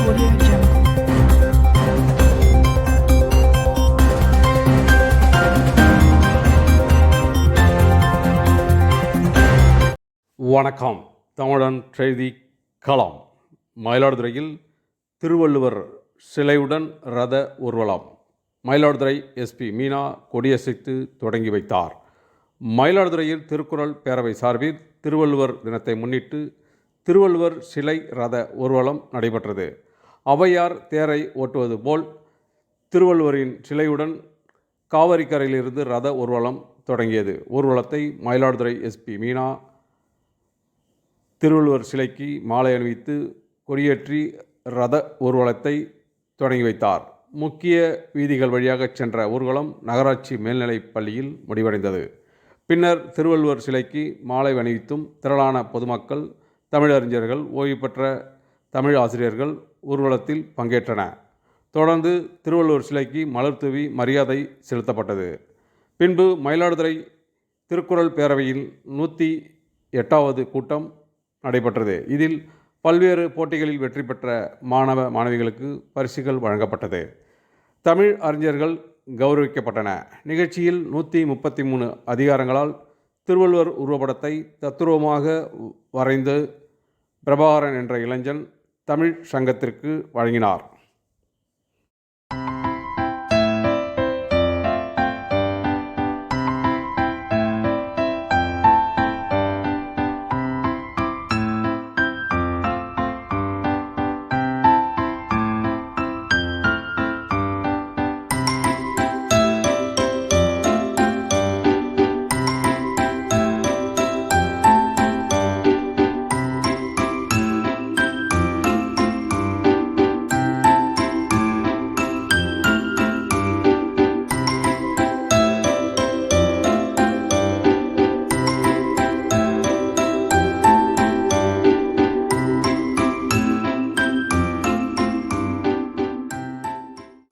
Audio Jungle. வணக்கம். தமிழன் செய்தி களம். மயிலாடுதுறையில் திருவள்ளுவர் சிலையுடன் ரத ஊர்வலம். மயிலாடுதுறை எஸ்பி மீனா கொடியசைத்து தொடங்கி வைத்தார். மயிலாடுதுறையில் திருக்குறள் பேரவை சார்பில் திருவள்ளுவர் தினத்தை முன்னிட்டு திருவள்ளுவர் சிலை ரத ஊர்வலம் நடைபெற்றது. ஔவையார் தேரை ஓட்டுவது போல் திருவள்ளுவரின் சிலையுடன் காவிரிக்கரையிலிருந்து ரத ஊர்வலம் தொடங்கியது. ஊர்வலத்தை மயிலாடுதுறை எஸ்பி மீனா திருவள்ளுவர் சிலைக்கு மாலை அணிவித்து கொடியேற்றி ரத ஊர்வலத்தை தொடங்கி வைத்தார். முக்கிய வீதிகள் வழியாக சென்ற ஊர்வலம் நகராட்சி மேல்நிலைப் பள்ளியில் முடிவடைந்தது. பின்னர் திருவள்ளுவர் சிலைக்கு மாலை அணிவித்தும் திரளான பொதுமக்கள், தமிழறிஞர்கள், ஓய்வு பெற்ற தமிழ் ஆசிரியர்கள் ஊர்வலத்தில் பங்கேற்றனர். தொடர்ந்து திருவள்ளுவர் சிலைக்கு மலர் தூவி மரியாதை செலுத்தப்பட்டது. பின்பு மயிலாடுதுறை திருக்குறள் பேரவையில் 108வது கூட்டம் நடைபெற்றது. இதில் பல்வேறு போட்டிகளில் வெற்றி பெற்ற மாணவ மாணவிகளுக்கு பரிசுகள் வழங்கப்பட்டது. தமிழ் அறிஞர்கள் கௌரவிக்கப்பட்டன. நிகழ்ச்சியில் 133 அதிகாரங்களால் திருவள்ளுவர் உருவப்படத்தை தத்துரூபமாக வரைந்து பிரபாகரன் என்ற இளைஞன் தமிழ் சங்கத்திற்கு வழங்கினார்.